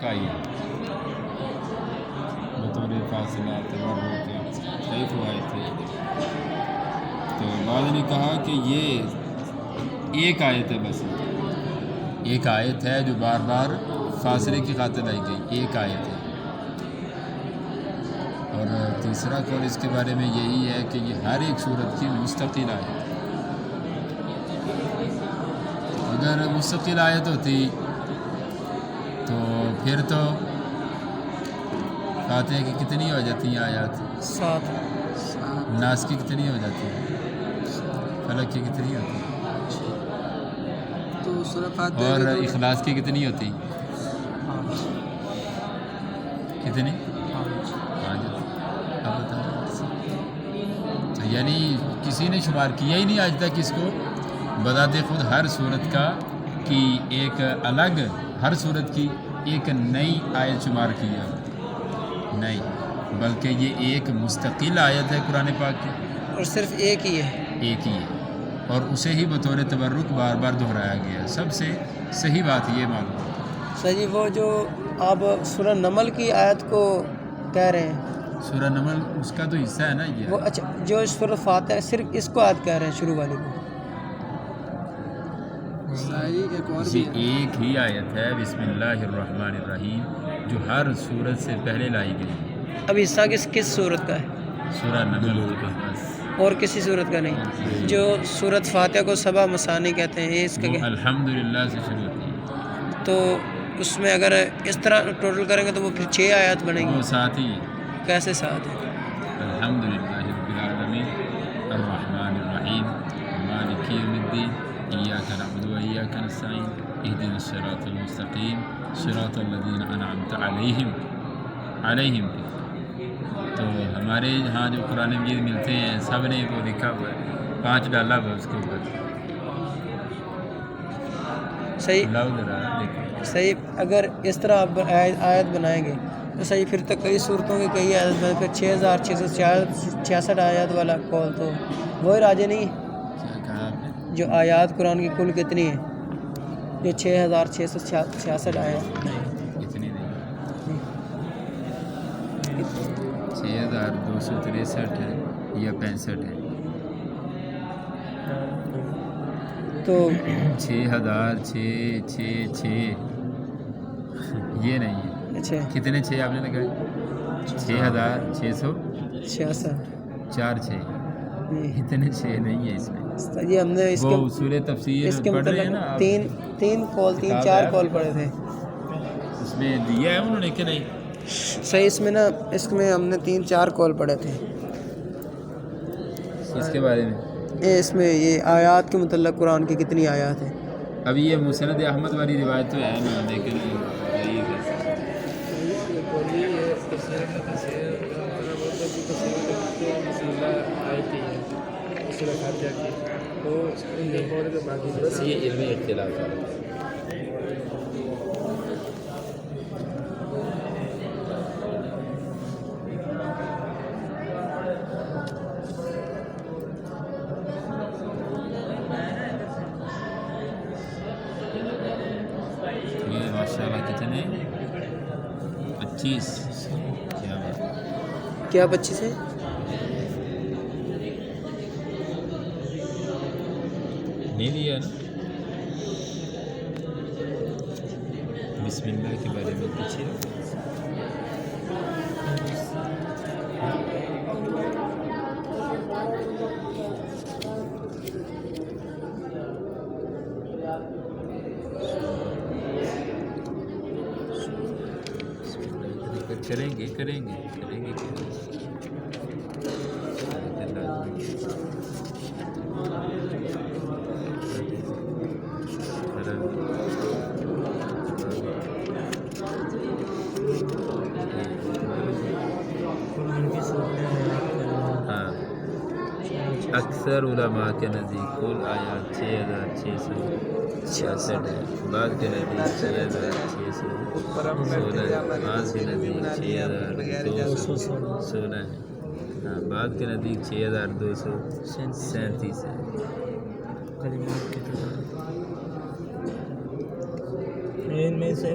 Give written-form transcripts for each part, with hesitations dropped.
کا ہی بطور فاصلہ تبرک کئی فوائد تھے. تو بعض نے کہا کہ یہ ایک آیت ہے، بس ایک آیت ہے جو بار بار فاصلے کی خاطر لائی گئی، ایک آیت ہے. اور تیسرا قول اس کے بارے میں یہی ہے کہ یہ ہر ایک صورت کی مستقل آیت ہے. اگر مستقل آیت ہوتی تو پھر تو فاتحہ کی کتنی ہو جاتی ہیں آیات؟ 7. ناس کی کتنی ہو جاتی ہے؟ فلق کی کتنی ہوتی ہے؟ تو سورہ فاتحہ اور اخلاص کی کتنی ہوتی؟ کتنی؟ 5. اب بتائیں. تو یعنی کسی نے شمار کیا ہی نہیں آج تک اس کو بذات خود ہر صورت کا کی ایک الگ، ہر صورت کی ایک نئی آیت شمار کی ہے، نہیں، بلکہ یہ ایک مستقل آیت ہے قرآن پاک کی، اور صرف ایک ہی ہے. ایک ہی ہے، اور اسے ہی بطور تبرک بار بار دہرایا گیا ہے. سب سے صحیح بات یہ معلوم ہے. صحیح. وہ جو آپ سورہ نمل کی آیت کو کہہ رہے ہیں، سورہ نمل اس کا تو حصہ ہے نا یہ. وہ اچھا جو سورہ فاتحہ صرف اس کو آیت کہہ رہے ہیں، شروع والی کو. یہ ایک ہی آیت ہے بسم اللہ الرحمن الرحیم جو ہر صورت سے پہلے لائی گئی ہے. اب حصہ کس صورت کا ہے؟ سورہ نمل کا بس، اور کسی صورت کا نہیں. جو سورت فاتحہ کو 7 مثانی کہتے ہیں، یہ اس کا وہ کیا؟ الحمدللہ سے شروع ہوتی ہے. تو اس میں اگر اس طرح ٹوٹل کریں گے تو وہ پھر 6 آیات بنیں وہ گی. ساتھ ہی کیسے 7 ہے؟ الحمدللہ رب العالمین الرحمن الرحیم مالک یوم الدین ایاک نعبد و ایاک نستعین اہدنا الصراط المستقیم صراط الذین انعمت علیہم. تو ہمارے یہاں جو قرآن مجید ملتے ہیں سب نے وہ لکھا ہوا ہے، 5 ڈالا ہوا اس کے اوپر. صحیح. لاؤ ذرا دیکھو. صحیح. اگر اس طرح آپ آیت بنائیں گے تو صحیح، پھر تو کئی صورتوں کی کئی آیت بنے، پھر 6666 آیات والا قول تو وہی راجے نہیں ہے. کیا کہا آپ نے؟ جو آیات قرآن کی کل کتنی ہیں؟ جو 6666 آیات. اتنی نہیں، 6263 ہے یا 65 ہے. تو 6000 یہ نہیں ہے. اچھا کتنے 6 آپ نے لگائے؟ 6600 66. 4 6. اتنے 6 نہیں ہے اس میں. یہ ہم نے اس وہ کے اصول تفسیر اس کے پڑھ رہے ہیں نا مطلب آپ؟ تین کال، کتاب 4 ہے کال پڑھے تھے. اس میں دیا ہے انہوں نے کہ نہیں؟ صحیح. اس میں نا، اس میں ہم نے 3-4 کال پڑھے تھے. اس کے بارے میں اس میں یہ آیات کے متعلق قرآن کی کتنی آیات ہیں. ابھی یہ مسند احمد والی روایت تو ہے نا، لیکن ضعیف ہے. بس یہ علمی اختلاف ہے. یہ ماشاءاللہ کتنے 25. کیا بات. کیا 25 ہے؟ نہیں لیا نا. بسم اللہ کے بارے میں پیچھے کریں گے. ہاں، اکثر علماء کے نزدیک کل آیات 6666 ہے. بعض کے نزدیک 6616 ہے، بعض کے نزدیک 6216 ہے. ہاں، بعض کے نزدیک 6237 ہے. ان میں سے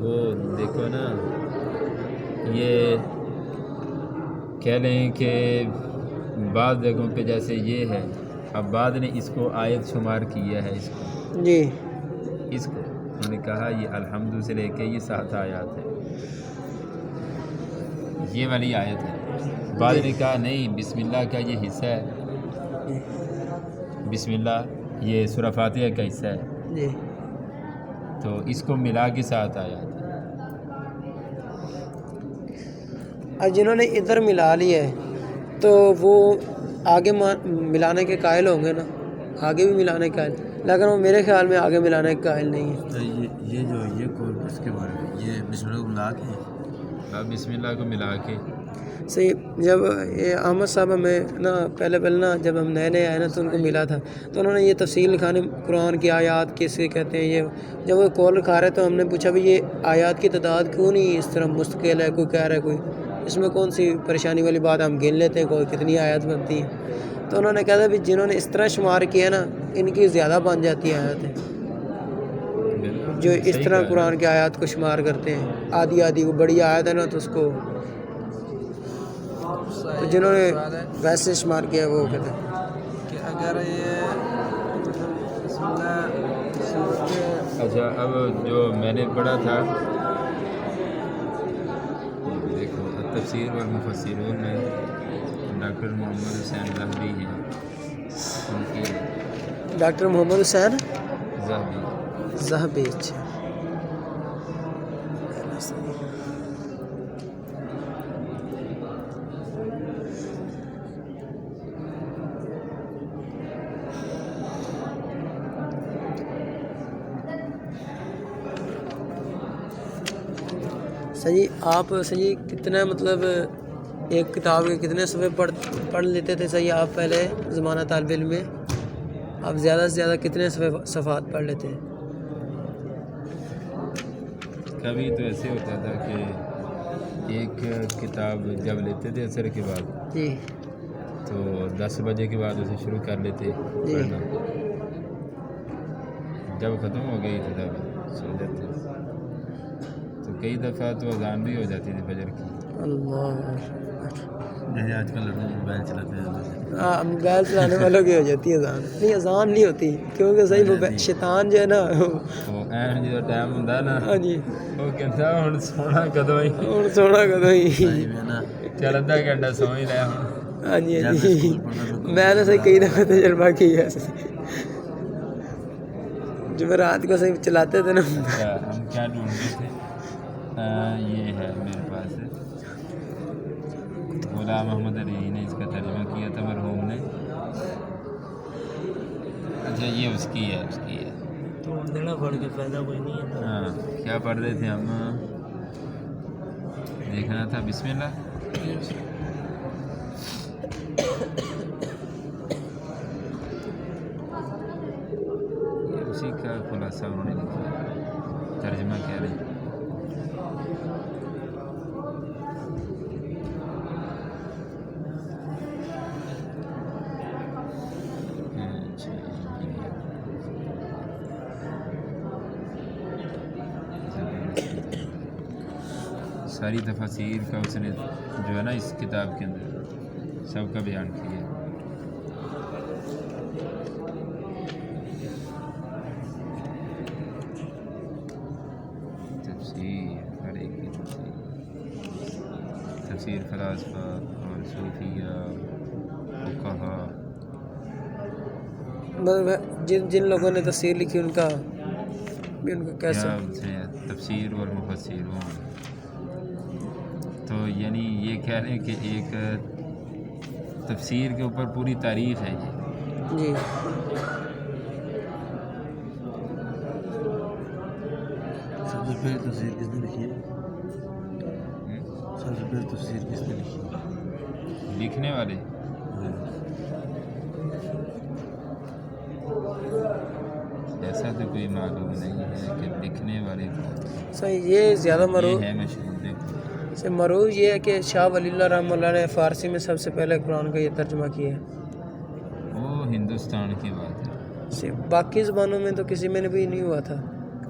وہ دیکھو نا یہ کہہ لیں کہ بعض جگہوں پہ جیسے یہ ہے، اب بعد نے اس کو آیت شمار کیا ہے، اس کو جی انہوں نے کہا یہ الحمد سے لے کے یہ 7 آیات ہے، یہ والی آیت ہے۔ بعد نے کہا نہیں، بسم اللہ کا یہ حصہ ہے، بسم اللہ یہ سورہ فاتحہ کا حصہ ہے، جی تو اس کو ملا کے 7 آیات ہے۔ اور جنہوں نے ادھر ملا لیا ہے تو وہ آگے ملانے کے قائل ہوں گے نا، آگے بھی ملانے کے قائل، لیکن وہ میرے خیال میں آگے ملانے کے قائل نہیں ہے۔ یہ جو یہ کورس کے بارے میں یہ بسم اللہ کو ملا کے اب بسم اللہ کو ملا کے صحیح، جب یہ احمد صاحب ہمیں نا پہلے نا جب ہم نئے آئے نا تو ان کو ملا تھا، تو انہوں نے یہ تفصیل لکھانے قرآن کی آیات کیسے کہتے ہیں، یہ جب وہ کال لکھا رہے تو ہم نے پوچھا بھی یہ آیات کی تعداد کیوں نہیں اس طرح مستقل ہے، کوئی کہہ رہا ہے کوئی اس میں کون سی پریشانی والی بات، ہم گن لیتے ہیں کوئی کتنی آیات بنتی ہیں، تو انہوں نے کہا تھا بھی جنہوں نے اس طرح شمار کیا نا ان کی زیادہ بن جاتی ہیں آیاتیں، جو اس طرح قرآن کی آیات کو شمار کرتے ہیں، آدھی وہ بڑی آیت ہے نا تو اس کو، تو جنہوں نے ویسے شمار کیا وہ کہتے ہیں کہ اگر یہ اچھا اب جو میں نے پڑھا تھا دیکھو تفسیر والمفسرون میں ڈاکٹر محمد حسین زہبی ہیں، ان کی ڈاکٹر محمد حسین زہبی زہبی صحیح، آپ صحیح کتنا مطلب ایک کتاب کے کتنے صفحے پڑھ لیتے تھے صحیح آپ پہلے زمانہ طالب علم میں، آپ زیادہ سے زیادہ کتنے صفحات پڑھ لیتے ہیں؟ کبھی تو ایسے ہوتا تھا کہ ایک کتاب جب لیتے تھے عصر کے بعد جی تو 10 بجے کے بعد اسے شروع کر لیتے جی پڑھنا، جب ختم ہو گئی تو تب سو جاتے، تو کئی دفعہ تو اذان بھی ہو جاتی تھی فجر کی۔ اللہ، جیسے آج کل لڑکے موبائل چلاتے ہیں، ہاں موبائل چلانے والوں کی ہو جاتی ہے اذان، نہیں اذان نہیں ہوتی کیونکہ صحیح وہ شیطان جو ہے نا وہ این جو ٹائم ہوندا نا ہاں جی وہ کہندا ہن سونا کدوں ہی، اور سونا کدوں ہی، میں نا چل ادھا گھنٹہ سو ہی لیا ہوں۔ ہاں جی ہاں جی، میں نے صحیح کئی دفعہ تجربہ کیا ہے، جمعرات کو صحیح چلاتے تھے نا۔ ہم کیا ڈھونڈتے تھے، یہ ہے میرے پاس غلام محمد علی نے اس کا ترجمہ کیا تھا مرحوم نے، اچھا یہ اس کی ہے تو دینا پڑ کے فائدہ کوئی نہیں ہے۔ ہاں کیا پڑھ رہے تھے ہم، دیکھنا تھا بسم اللہ، یہ اسی کا خلاصہ انہوں نے لکھا، ترجمہ کیا رہے ساری تفاسیر کا اس نے جو ہے نا اس کتاب کے اندر سب کا بیان کیا۔ تفسیر فلاسفہ اور صوفیہ فقہا، جن لوگوں نے تفسیر لکھی ان کا بھی ان کو کیسے تفسیر اور مفسرون، تو یعنی یہ کہہ رہے ہیں کہ ایک تفسیر کے اوپر پوری تاریخ ہے یہ جی۔ سب سے پہلے تفسیر کس نے لکھی ہے؟ سب سے پہلے تفسیر کس نے لکھی ہے؟ لکھنے والے ایسا تو کوئی معلوم نہیں ہے کہ لکھنے والے صحیح، یہ زیادہ مروج ہے مشہور، دیکھو سے مروج یہ ہے کہ شاہ ولی اللہ رحمہ اللہ نے فارسی میں سب سے پہلے قرآن کا یہ ترجمہ کیا ہے، وہ ہندوستان کی بات ہے، باقی زبانوں میں تو کسی میں بھی نہیں ہوا تھا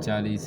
40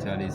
40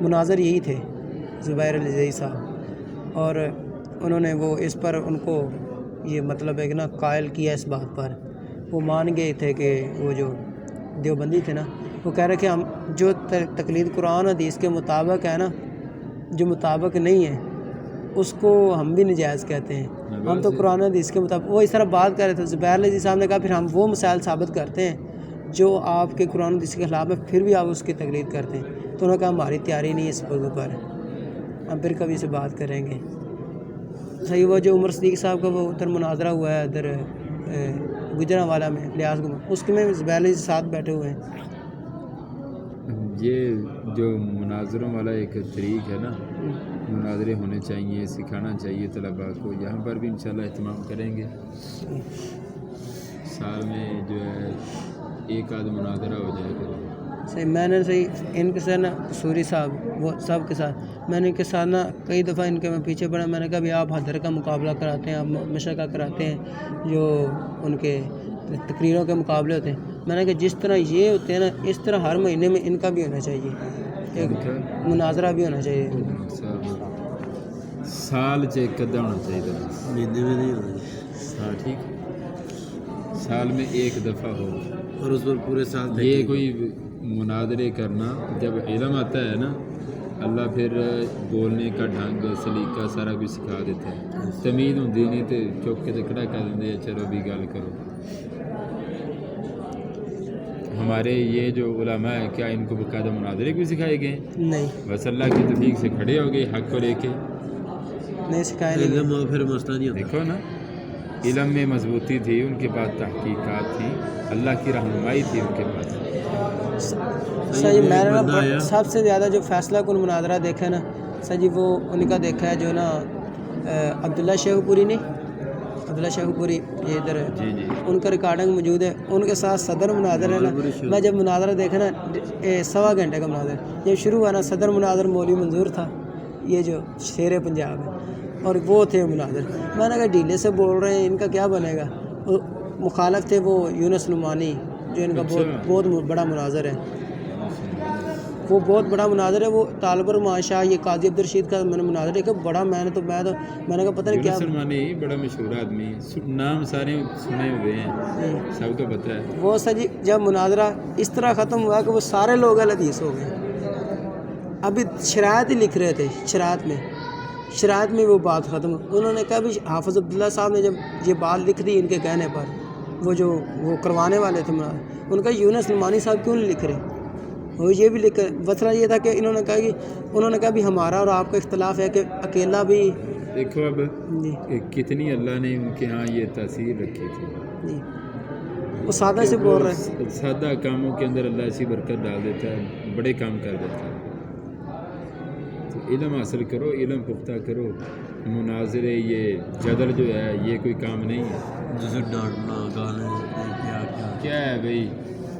مناظر یہی تھے زبیر الجزئی صاحب، اور انہوں نے وہ اس پر ان کو یہ مطلب ہے کہ نا قائل کیا اس بات پر، وہ مان گئے تھے کہ وہ جو دیوبندی تھے نا وہ کہہ رہے کہ ہم جو تقلید قرآن حدیث کے مطابق ہے نا، جو مطابق نہیں ہے اس کو ہم بھی نجائز کہتے ہیں، ہم تو قرآن حدیث کے مطابق، وہ اس طرح بات کر رہے تھے۔ زبیر الجزئی صاحب نے کہا پھر ہم وہ مسائل ثابت کرتے ہیں جو آپ کے قرآن حدیث کے خلاف ہے، پھر بھی آپ اس کی تقلید کرتے ہیں۔ تو انہوں نے کہا ہماری تیاری نہیں ہے اس پر، ہم پھر کبھی سے بات کریں گے۔ صحیح، وہ جو عمر صدیق صاحب کا وہ ادھر مناظرہ ہوا ہے ادھر گجرانوالہ میں لیاس گما، اس کے میں زبیر الجزئی ساتھ بیٹھے ہوئے ہیں۔ یہ جو مناظروں والا ایک طریق ہے نا، مناظرے ہونے چاہیے، سکھانا چاہیے طلباء کو، یہاں پر بھی انشاءاللہ اہتمام کریں گے۔ سال میں جو ہے ایک آدھ مناظرہ ہو جائے گا۔ صحیح، میں نے صحیح ان کے ساتھ نا سوری صاحب وہ سب کے ساتھ میں نے ان کے ساتھ نا کئی دفعہ ان کے میں پیچھے پڑا، میں نے کہا بھی آپ حیدر کا مقابلہ کراتے ہیں، آپ مشرقہ کراتے ہیں جو ان کے تقریروں کے مقابلے ہوتے ہیں، میں نے کہا جس طرح یہ ہوتے ہیں نا اس طرح ہر مہینے میں ان کا بھی ہونا چاہیے، ایک مناظرہ بھی ہونا چاہیے۔ سال چیک کدا ہونا چاہیے، مہینے میں نہیں ہونا، ہاں ٹھیک، سال میں ایک دفعہ ہو، اور اس پر پورے سال یہ کوئی مناظرے کرنا، جب علم آتا ہے نا اللہ پھر بولنے کا ڈھنگ سلیقہ سارا بھی سکھا دیتا ہے، تمیز ہوندی نہیں تو چک کے کھڑا کر دیں چلو بھی گل کرو۔ ہمارے یہ جو علماء ہے کیا ان کو باقاعدہ مناظرے بھی سکھائے گئے ہیں؟ نہیں، بس اللہ کی توفیق سے کھڑے ہو گئے حق کو لے کے، نہیں سکھایا نہیں۔ علم اور پھر مسئلہ نہیں ہوتا۔ دیکھو نا، علم میں مضبوطی تھی ان کے پاس، تحقیقات تھی، اللہ کی رہنمائی تھی ان کے پاس۔ صحیح، میں نے نا سب سے زیادہ جو فیصلہ کن مناظرہ دیکھا ہے نا سر جی، وہ ان کا دیکھا ہے جو نا عبداللہ شیخ پوری نہیں، عبداللہ شیخ پوری یہ ادھر جی جی، ان کا ریکارڈنگ موجود ہے، ان کے ساتھ صدر مناظر ہے نا، میں جب مناظرہ دیکھا نا 1.25 گھنٹے کا مناظر جب شروع ہوا نا، صدر مناظر مولوی منظور تھا، یہ جو شیر پنجاب ہے، اور وہ تھے مناظر، میں نے کہا ڈھیلے سے بول رہے ہیں ان کا کیا بنے گا۔ مخالف تھے وہ یونس نعمانی جو ان کا بہت بڑا مناظر ہے، وہ بہت بڑا مناظر ہے، وہ طالب الرحمان شاہ یہ قاضی عبدالرشید کا میں نے مناظر دیکھا، بڑا میں نے کہا پتہ نہیں کیا، سلمانی بڑا مشہور آدمی، نام سارے سنے ہوئے ہیں، سب کو پتہ ہے۔ وہ سر جی جب مناظرہ اس طرح ختم ہوا کہ وہ سارے لوگ الحدیث ہو گئے، ابھی شرائط ہی لکھ رہے تھے، شرائط میں وہ بات ختم، انہوں نے کہا بھی حافظ عبداللہ صاحب نے جب یہ بات لکھ دی ان کے کہنے پر، وہ کروانے والے تھے ان کا یونس نعمانی صاحب کیوں نہیں لکھ رہے، وہ یہ بھی لکھ، مسئلہ یہ تھا کہ انہوں نے کہا بھی ہمارا اور آپ کا اختلاف ہے کہ اکیلا بھی، دیکھو اب جی کتنی اللہ نے ان کے ہاں یہ تاثیر رکھی تھی، جی، وہ سادہ سے بول رہے ہیں، سادہ کاموں کے اندر اللہ ایسی برکت ڈال دیتا ہے، بڑے کام کر دیتا ہے۔ تو علم حاصل کرو، علم پختہ کرو، مناظرے یہ جدل جو ہے یہ کوئی کام نہیں ہے۔ جیسے ڈانٹنا گانے کیا ہے بھائی،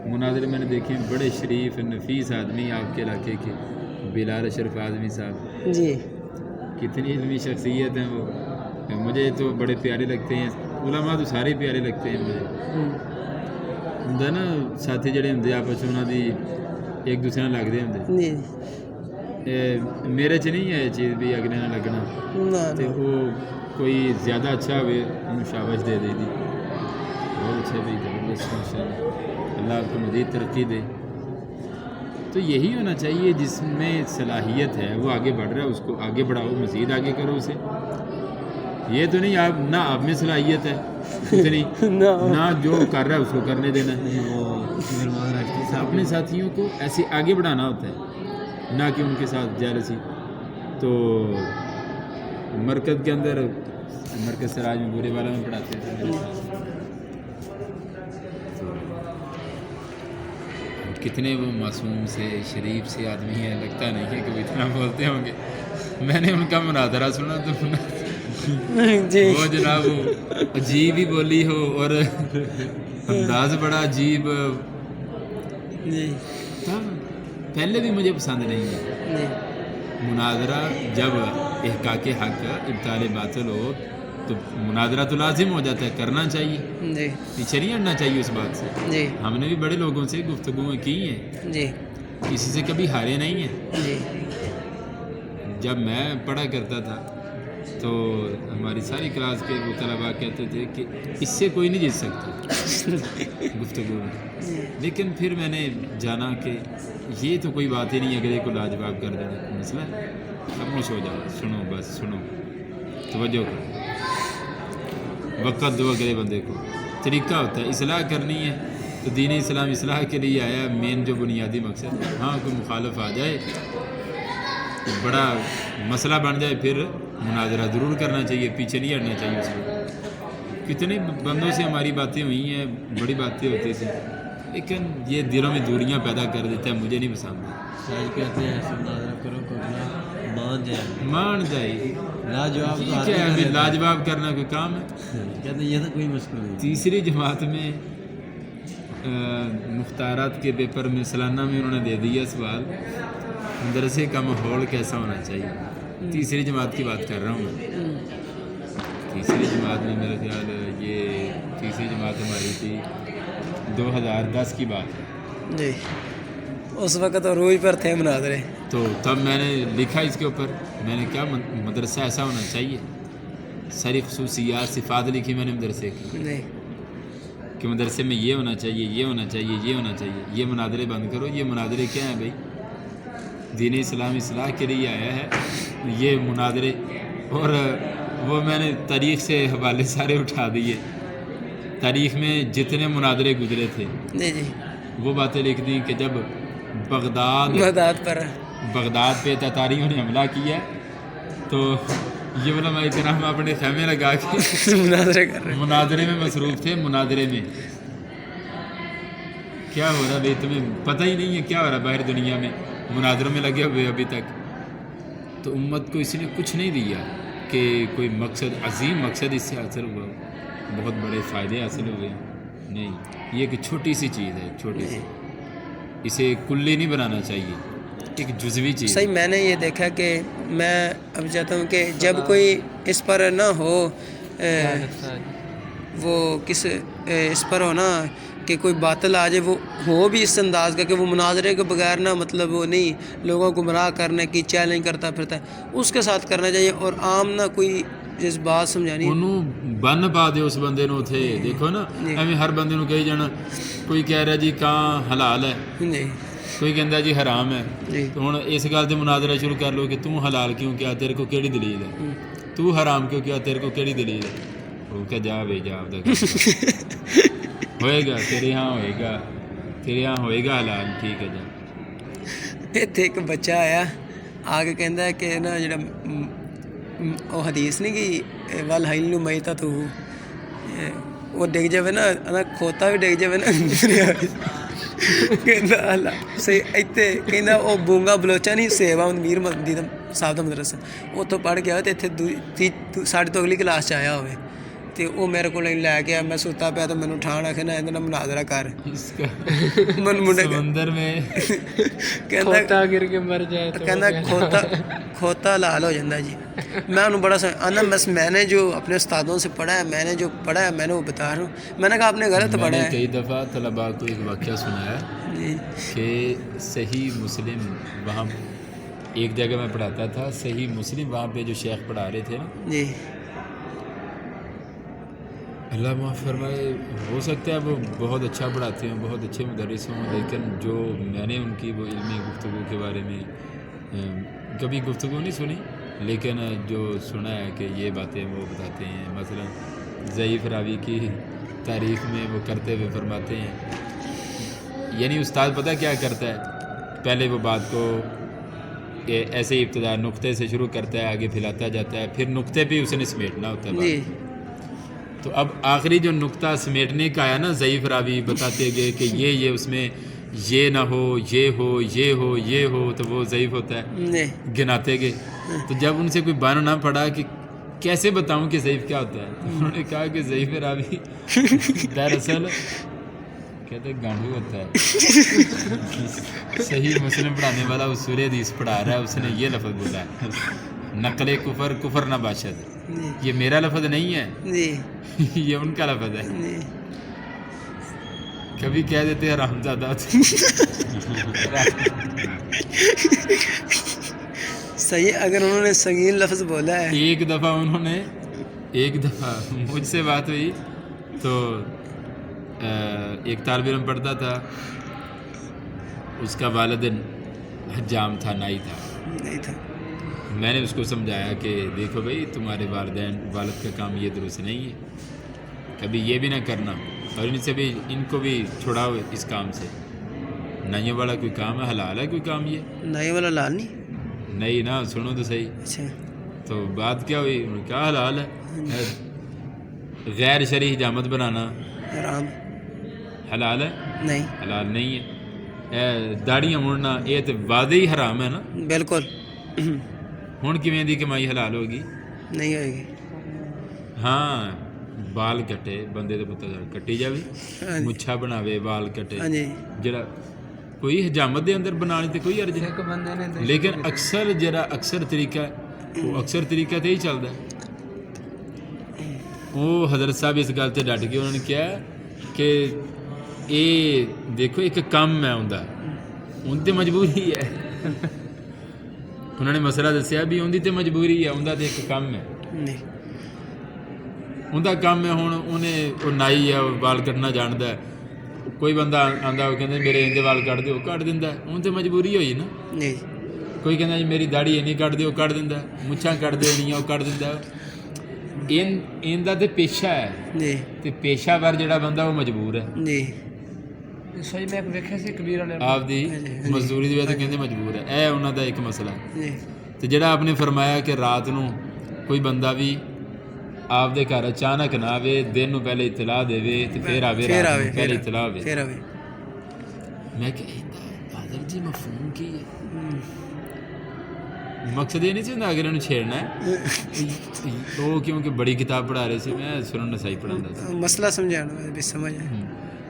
مناظرے میں نے دیکھے ہیں، بڑے شریف نفیس آدمی آپ کے علاقے کے بلال اشرف اعظمی صاحب، جی کتنی علمی شخصیت ہیں وہ، مجھے تو بڑے پیارے لگتے ہیں، علماء تو سارے پیارے لگتے ہیں مجھے، ہوں نا ساتھی جڑے ہوں آپس انہوں دی ایک دوسرے نال لگتے ہوں، جی میرے چ نہیں ہے یہ چیز بھی اگلے نہ لگنا، تو وہ کوئی زیادہ اچھا ہوئے انہوں شابش دے دی، بہت اچھا بھی زبردست ماشاء اللہ، اللہ آپ کو مزید ترقی دے۔ تو یہی ہونا چاہیے، جس میں صلاحیت ہے وہ آگے بڑھ رہا ہے اس کو آگے بڑھاؤ، مزید آگے کرو اسے، یہ تو نہیں آپ نہ آپ میں صلاحیت ہے اتنی نہ جو کر رہا ہے اس کو کرنے دینا ہے، اپنے ساتھیوں کو ایسے آگے بڑھانا ہوتا ہے، نہ کہ ان کے ساتھ جیلسی۔ تو مرکز کے اندر، مرکز سراج میں بورے والا میں پڑھاتے تھے، کتنے وہ معصوم سے شریف سے آدمی ہیں، لگتا نہیں ہے کہ وہ اتنا بولتے ہوں گے۔ میں نے ان کا مناظرہ سنا تو وہ جناب وہ عجیب ہی بولی ہو اور انداز بڑا عجیب، پہلے بھی مجھے پسند نہیں ہے مناظرہ، جب احقاق حق ابطال باطل ہو تو مناظرہ تو لازم ہو جاتا ہے، کرنا چاہیے، پیچھے نہیں ہٹنا چاہیے اس بات سے۔ ہم نے بھی بڑے لوگوں سے گفتگویں کی ہیں، کسی سے کبھی ہارے نہیں ہیں، جب میں پڑھا کرتا تھا تو ہماری ساری کلاس کے وہ طلباء کہتے تھے کہ اس سے کوئی نہیں جیت سکتا گفتگو میں، لیکن پھر میں نے جانا کہ یہ تو کوئی بات ہی نہیں، اگر ایک کو لاجواب کر دینا کوئی مسئلہ ہے، خاموش ہو جاؤ، سنو، بس سنو، توجہ کرو، وقت دو اگلے بندے کو۔ طریقہ ہوتا ہے اصلاح کرنی ہے تو دین اسلام اصلاح کے لیے آیا، مین جو بنیادی مقصد ہے۔ ہاں کوئی مخالف آ جائے، بڑا مسئلہ بن جائے، پھر مناظرہ ضرور کرنا چاہیے، پیچھے نہیں ہٹنا چاہیے اس کو۔ کتنے بندوں سے ہماری باتیں ہوئی ہیں، بڑی باتیں ہوتی تھیں، لیکن یہ دلوں میں دوریاں پیدا کر دیتا ہے، مجھے نہیں پسند ہے۔ سچ کہتے ہیں ایسے مناظرہ کرو کہ اگلا مان جائے، لاجواب لاجواب کیا ہے، ابھی لاجواب کرنا کوئی کام ہے؟ کہتے ہیں یہ تو کوئی مشکل نہیں۔ تیسری جماعت میں مختارات کے پیپر میں سالانہ میں انہوں نے دے دیا سوال، مدرسے کا ماحول کیسا ہونا چاہیے۔ تیسری جماعت کی بات کر رہا ہوں میں، تیسری جماعت میں میرے خیال یہ تیسری جماعت ہماری تھی 2010 کی بات ہے جی، اس وقت عروج پر تھے مناظرے۔ تو تب میں نے لکھا اس کے اوپر، میں نے کیا مدرسہ ایسا ہونا چاہیے، ساری خصوصیات صفات لکھی میں نے مدرسے کی، جی کہ مدرسے میں یہ ہونا چاہیے، یہ ہونا چاہیے، یہ ہونا چاہیے۔ یہ مناظرے بند کرو، یہ مناظرے کیا ہیں بھائی؟ دین اسلام اصلاح کے لیے آیا ہے یہ مناظرے۔ اور وہ میں نے تاریخ سے حوالے سارے اٹھا دیے، تاریخ میں جتنے مناظرے گزرے تھے جی جی، وہ باتیں لکھ دیں کہ جب بغداد پہ تتاریوں نے حملہ کیا تو یہ علماء کرام اپنے خیمے لگا کے مناظرے کر رہے ہیں۔ مناظرے میں مصروف تھے۔ مناظرے میں کیا ہو رہا بھائی، تمہیں پتہ ہی نہیں ہے کیا ہو رہا باہر دنیا میں، مناظروں میں لگے ہوئے ابھی تک۔ تو امت کو اس نے کچھ نہیں دیا کہ کوئی مقصد، عظیم مقصد اس سے حاصل ہوا، بہت بڑے فائدے حاصل ہوئے، نہیں، یہ ایک چھوٹی سی چیز ہے، چھوٹی سی، اسے کلی نہیں بنانا چاہیے، ایک جزوی چیز۔ صحیح، میں نے یہ دیکھا کہ میں اب چاہتا ہوں کہ جب کوئی اس پر نہ ہو وہ کس اس پر ہو نا کہ کوئی باطل آ جائے، وہ ہو بھی اس انداز کا کہ وہ مناظرے کے بغیر نہ مطلب وہ نہیں لوگوں کو گمراہ کرنے کی چیلنج کرتا پھرتا ہے، اس کے ساتھ کرنا چاہیے، اور عام نہ کوئی جذبات سمجھانی۔ انہوں بن پا دے اس بندے نو تھے، دیکھو نا ایویں ہر بندے نو کہی جانا، کوئی کہہ رہا جی کہاں حلال ہے، جی کوئی کہندا جی حرام ہے، جی تو ہن اس گل تے مناظرہ شروع کر لو کہ تو حلال کیوں کیا، تیرے کو کیڑی دلیل ہے، تو حرام کیوں کیا، تیرے کو کیڑی دلیل ہے۔ وہ کہ جا بھائی جا ہوئے گا تیرے ہاں، ہوئے گا تیرے ہاں، ہوئے گا حلال، ٹھیک ہے جا۔ اتنے ایک بچہ آیا آ کے کہندا ہے کہ نا جڑا وہ حدیث نہیں کہ ول حیل میتا تو وہ ڈگ جائے نا، کھوتا بھی ڈگ جائے نا کہندا اللہ صحیح اتنے کہندا وہ بونگا بلوچا نہیں سیوا میر مندی صاحب دا مدرسہ اتوں پڑھ کے آیا تو اتنے ساڈے تو اگلی کلاس چ آیا ہوئے تو وہ میرے کو لے کے آیا، میں ستا پیا تو مینوں ٹھان آکھے نا یہ مناظرہ کر اس کا منڈے سمندر میں کہندا گر کے مر جائے، کہندا کھوتا لال ہو جاتا جی۔ میں انہوں بڑا آنا، بس میں نے جو اپنے استادوں سے پڑھا ہے، میں نے جو پڑھا ہے میں نے وہ بتا رہا ہوں۔ میں نے کہا آپ نے غلط پڑھا ہے۔ کئی دفعہ طلباء کو ایک واقعہ سنایا جی کہ صحیح مسلم، وہاں ایک جگہ میں پڑھاتا تھا، صحیح مسلم وہاں پہ جو شیخ پڑھا رہے تھے نا، جی اللہ معاف فرمائے، ہو سکتا ہے وہ بہت اچھا پڑھاتے ہوں، بہت اچھے مدرس ہوں، لیکن جو میں نے ان کی وہ علمی گفتگو کے بارے میں کبھی گفتگو نہیں سنی، لیکن جو سنا ہے کہ یہ باتیں وہ بتاتے ہیں، مثلا ضعیف راوی کی تاریخ میں وہ کرتے ہوئے فرماتے ہیں، یعنی استاد پتہ کیا کرتا ہے، پہلے وہ بات کو کہ ایسے ہی ابتدا نقطے سے شروع کرتا ہے، آگے پھیلاتا جاتا ہے، پھر نقطے پہ اس نے سمیٹنا ہوتا ہے بات۔ جی تو اب آخری جو نقطہ سمیٹنے کا آیا نا، ضعیف راوی بتاتے گئے کہ یہ اس میں یہ نہ ہو، یہ ہو، یہ ہو، یہ ہو، تو وہ ضعیف ہوتا ہے، جی گناتے گئے۔ تو جب ان سے کوئی بان نہ پڑا کہ کیسے بتاؤں کہ ضعیف کیا ہوتا ہے، تو انہوں نے کہا کہ ضعیف راوی دراصل کہتے گانڈو ہوتا ہے، صحیح مسلم پڑھانے والا اس سورہ حدیث پڑھا رہا ہے، اس نے یہ لفظ بولا ہے، نقل کفر کفر نہ باشد، یہ میرا لفظ نہیں ہے، جی یہ ان کا لفظ ہے۔ جی کبھی کہہ دیتے ہیں حرامزادہ، صحیح اگر انہوں نے سنگین لفظ بولا ہے. ایک دفعہ مجھ سے بات ہوئی تو ایک طالب علم پڑھتا تھا، اس کا والد حجام تھا، نائی تھا. نہیں تھا. میں نے اس کو سمجھایا کہ دیکھو بھائی تمہارے والد کا کام یہ درست نہیں ہے، کبھی یہ بھی نہ کرنا، اور ان کو بھی چھڑاؤ اس کام سے. نائیوں والا کوئی کام ہے، حلال ہے کوئی کام یہ؟ نائی والا لال نہیں. نہیں نا، سنو تو صحیح. اچھا. تو بات کیا ہوئی؟ انہوں نے کہا حلال ہے. غیر شرعی حجامت بنانا حرام حلال ہے؟ نہیں. حلال نہیں ہے. داڑیاں مڑنا یہ تو واضح حرام ہے نا. بالکل. ہوں کیویں دی کمائی حلال ہوگی؟ نہیں ہوئے گی. ہاں بال کٹے بندے دے پتہ کٹی جاوے، ہاں جی. مچھا بناوے بال کٹے، ہاں جی. جڑا کوئی حجامت دے اندر بنانے تے کوئی عرض ایک بندے نے نہیں، لیکن اکثر طریقہ ہے وہ اکثر طریقہ تے ہی چلدا ہے. وہ حضرت صاحب اس گل تے ڈٹ گئے. انہوں نے کہا کہ یہ دیکھو ایک کام ہے ان تے مجبوری ہے. انہوں نے مسئلہ دسیا بھی ان دی تے مجبوری ہے، ان دا تے ایک کام ہے، نہیں. ان دا کام ہے. ہوں انہیں وہ نائی ہے، وہ بال کٹنا جانتا ہے. کوئی بندہ آتا وہ کہتے میرے اندے وال کٹ دو، کٹ دینا. ان تے مجبوری ہوئی نا. نہیں. کوئی کہنا جی میری داڑھی اینی کٹ دو، کٹ دینا. مچھاں کٹ دینی وہ کٹ دینا. ان دا تے پیشہ ہے، جی. تے پیشہ ور جڑا بندہ وہ مجبور ہے. جی. صحیح میں ویکھیا سی کبیر والے آپ دی مزدوری دی وجہ تے کہندے مجبور ہے. اے انہاں دا ایک مسئلہ. جی. تے جڑا آپ نے فرمایا کہ رات نو کوئی بندہ بھی آپ دے گھر اچانک نہ آوے، دن نو پہلے اطلاع دے تے پھر آوے، رات نو پہلے اطلاع ہوے. پھر آوے. میں کہ حاضر جی مفہوم کی ہے؟ مقصد یہ نہیں سی ہوندا اگر انہوں چھیڑنا ہے. وہ کیونکہ بڑی کتاب پڑھا رہے سی، میں سنن نسائی پڑھاتا سی. مسئلہ سمجھانا بھی سمجھ آئے.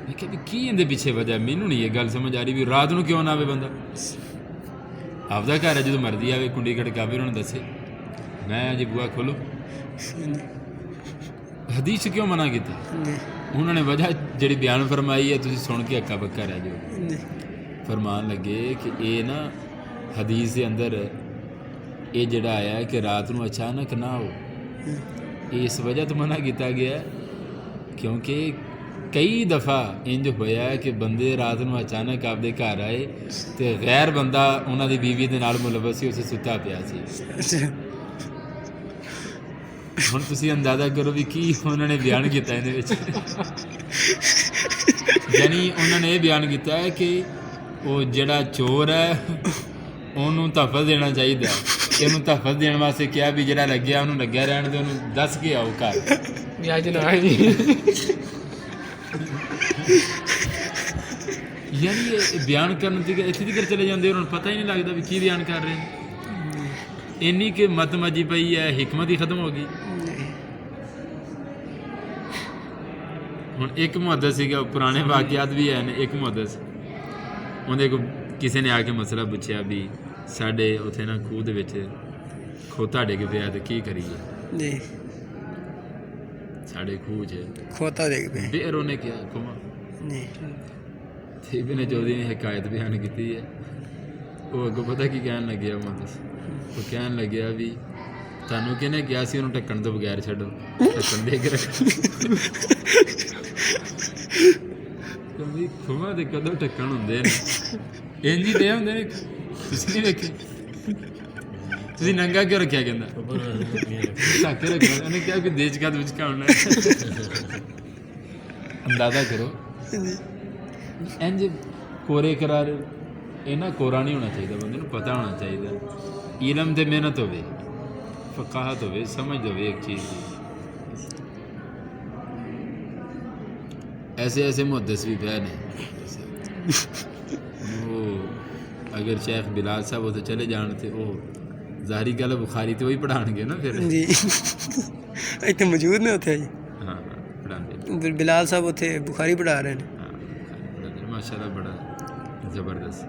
میں کہ کی اندے پیچھے وجہ مینوں نہیں یہ گل سمجھ آ رہی بھی رات نو کیوں نہ آوے بندہ. آپ دا گھر ہے، جدوں مرضی آوے کنڈی کھڑکاوے. انہوں نے دسے میں جی بوا کھولو. حدیث کیوں منع کیتا؟ جی. انہوں نے وجہ جڑی بیان فرمائی ہے تسی سن کے اکا بکا رہ جاؤ. جی. فرمان لگے کہ یہ نا حدیث دے اندر یہ جڑا آیا ہے کہ رات نو اچانک نہ ہو، اس وجہ تو منع کیتا گیا ہے کیونکہ کئی دفعہ انج ہویا ہے کہ بندے رات نو اچانک آپ دے گھر آئے تے غیر بندہ انہاں دی بیوی دے نال ملوث سی، اسے ستا پیا سی. ہن تسی اندازہ کرو بھی کی انہوں نے بیان کیتا ہے وچ. یعنی انہوں نے یہ بیان کیتا ہے کہ وہ جڑا چور ہے انہوں تحفظ دینا چاہیے. انہوں تحفظ دین واسطے کیا بھی جڑا لگیا انہوں لگیا رہن دے، انہوں دس کے آؤ گھر. یعنی یہ بیان کرنے تے اتنے تک چلے جاندے، انہوں پتہ ہی نہیں لگتا بھی کی بیان کر رہے ہیں. اینی کہ مت مجی پئی ہے، حکمت ہی ختم ہو گئی. ہوں ایک محدث سیگا، پرانے واقعات بھی ہیں. ایک محدث اندر کو کسی نے آ کے مسئلہ پوچھا بھی ساڈے اتنے نا خوہ دے وچ کھوتا ڈگ پیا تو کی کریے. جی. ساڈے خوہ چ کھوتا ڈگ پیا. پھر انہیں کیا کما جی. ابن جوزی نے حکایت بیان کی ہے. وہ اگوں پتہ کی کہن لگیا محدث، وہ کہن لگیا بھی تانوں کہنے کیا سی انہوں ٹکن تو بغیر چھڈو، ٹکن دے کے رکھو. کھواں دے کدوں ٹکن ہوندے نے انج ہی دے ہوندے نے. تسی نہیں ویکھے؟ تسی ننگا کیوں رکھیا کہندا؟ ٹھک کے رکھنا. انہیں کیا کہ دیج کا دج کا ہونا ہے. اندازہ کرو انج کورے قرار. اینا کورا نہیں ہونا چاہیے، بندے نوں پتہ ہونا چاہیے. علم تے محنت ہوے، فقاہت ہوے، سمجھ ہوے ایک چیز دی. ایسے محدث بھی پہ نے. وہ اگر شیخ بلال صاحب وہ تو چلے جان تے وہ ظاہری گل بخاری تو وہی پڑھان گے نا پھر. جی. اتنے موجود نے اتنے. جی. ہاں پڑھانے بلال صاحب اتنے بخاری پڑھا رہے ہیں. ہاں ماشاء اللہ بڑا زبردست.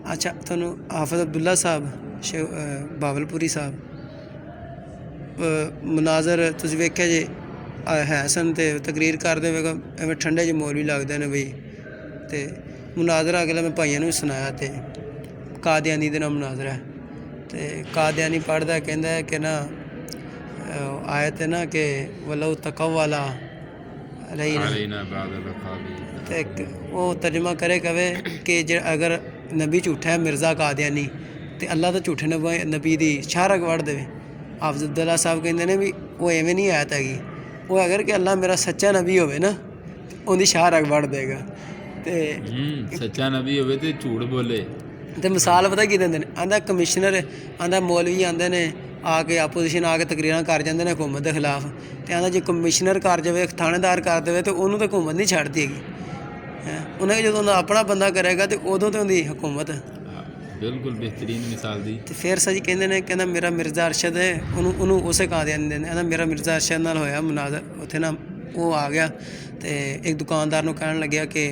اچھا تھانوں حافظ عبداللہ صاحب باولپوری صاحب مناظر تسی ویکھیا جی ہے سن تے تقریر کرتے ہوئے ایویں ٹھنڈے جی مولوی لگتے ہیں بھائی. تے مناظرہ اگلا میں بھائیاں نوں بھی سنایا تے قادیانی دے نال مناظرہ ہے تے قادیانی پڑھدا کہندا ہے کہ نا آیت ہے نا کہ ولو تقول علینا علینا بعد القابل تے وہ ترجمہ کرے کہے کہ اگر نبی جھوٹا ہے مرزا قادیانی تے اللہ تو جھوٹے نبی دی شارک وڑ دے. حافظ عبداللہ صاحب کہندے نے بھی وہ ایویں نہیں آیت ہے وہ اگر کہ اللہ میرا سچا نبی ہوئے نا ان دی شارک وڑ دے گا. تے سچا نبی ہوئے تے جھوٹ بولے. تے مثال پتہ کی دیندے نے آندا کمشنر آندا مولوی آندے نے آ کے اپوزیشن آ کے تقریراں کر جاندے نے حکومت دے خلاف تے آندا جے کمشنر کر جاوے تھانے دار کر دے تے انہوں تے حکومت نہیں چھڑ دے گی. انہیں جدوں اپنا بندہ کرے گا تے ادوں تے ہوندی حکومت. بالکل بہترین مثال دی. تے پھر سر جی کہندے نے کہندا میرا مرزا ارشد ہے انہوں اسے قادیانی دے آندا میرا مرزا ارشد نال ہویا مناظر اتھے نا وہ آ گیا تے ایک دکاندار نوں کہن لگیا کہ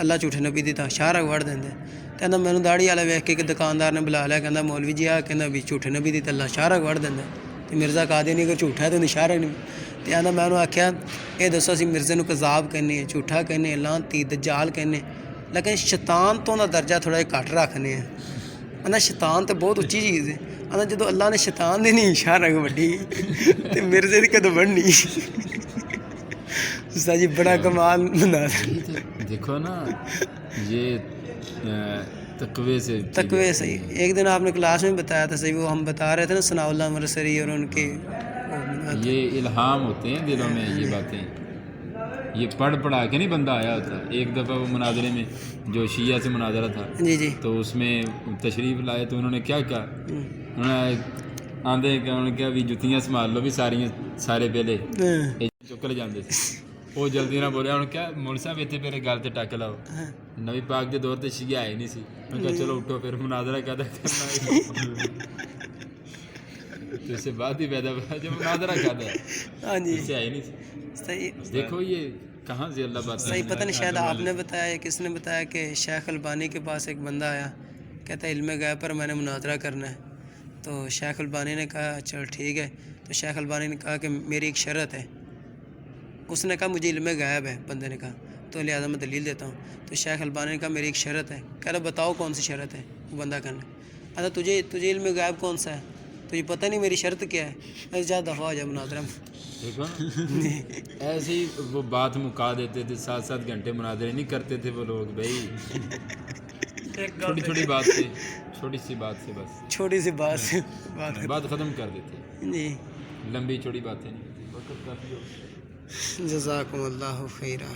اللہ جھوٹے نبی دی تا شارک وڑ دیندے. کہندا مینوں داڑھی والا ویکھ کے کہ دکاندار نے بلا لیا کہندا مولوی جی آ کہندا بھی جھوٹے نبی دی تے اللہ شارک وڑ دیندے تے مرزا قادیانی اگر جھوٹا ہے تے اونوں شارک نہیں. تے آندا میں انہوں آکھیا اے دسو اسی مرزے نوں کذاب کہنے جھوٹا کہنے لعنتی دجال کہنے لیکن شیطان تو دا درجہ تھوڑا جہا گھٹ رکھنے ہیں. آندا شیطان تے بہت اچھی چیز ہے. آندا جدوں اللہ نے شیطان دی نہیں شارک وڈی تے مرزے دی کدوں بڑھنی. استاد جی بڑا کمال بنا. دیکھو نا یہ تقوی سے صحیح. ایک دن آپ نے کلاس میں بتایا تھا صحیح وہ ہم بتا رہے تھے نا ثناء اللہ مرسری اور ان کے یہ الہام ہوتے ہیں دلوں میں یہ باتیں. یہ پڑھ پڑھا کے نہیں بندہ آیا ہوتا. ایک دفعہ وہ مناظرے میں جو شیعہ سے مناظرہ تھا جی تو اس میں تشریف لائے تو انہوں نے کیا کہا انہوں نے آندے کہ انہوں نے کہا بھی جتیاں سنبھال لو بھی سارے پہلے چکل جاندے سے وہ جلدی نہ بولے. انہوں نے کیا مول صاحب اتنے پہلے گل تے ٹک لاؤ نبی پاک دے دور تے شیعہ آئے نہیں سی. میں کہا چلو اٹھو پھر مناظرہ کہتا کرنا تو اس سے بات ہی پیدا ہوا جو مناظرہ کہتا ہے ہاں جی اس سے آئے نہیں سی. صحیح. دیکھو یہ کہاں سے اللہ بات صحیح پتہ نہیں شاید آپ نے بتایا یا کس نے بتایا کہ شیخ البانی کے پاس ایک بندہ آیا کہتا ہے علم غیب پر میں نے مناظرہ کرنا ہے. تو شیخ البانی نے کہا چل ٹھیک ہے. تو شیخ البانی نے کہا کہ میری ایک شرط ہے. اس نے کہا مجھے علم غیب ہے بندے نے کہا تو لہٰذا میں دلیل دیتا ہوں. تو شیخ البانی نے کہا میری ایک شرط ہے. کہہ رہا بتاؤ کون سی شرط ہے. وہ بندہ کہنے اچھا تجھے علم غیب کون سا ہے تجھے پتہ نہیں میری شرط کیا ہے. جا دفعہ ہو جا مناظرہ میں. دیکھو ایسے ہی وہ بات مکا دیتے تھے 7 گھنٹے مناظرے نہیں کرتے تھے وہ لوگ بھائی. چھوٹی بات سے چھوٹی سی بات سے بس چھوٹی سی بات سے بات ختم کر دیتے. جی لمبی چوڑی باتیں نہیں. وقت کافی ہو. جزاکم اللہ خیرہ.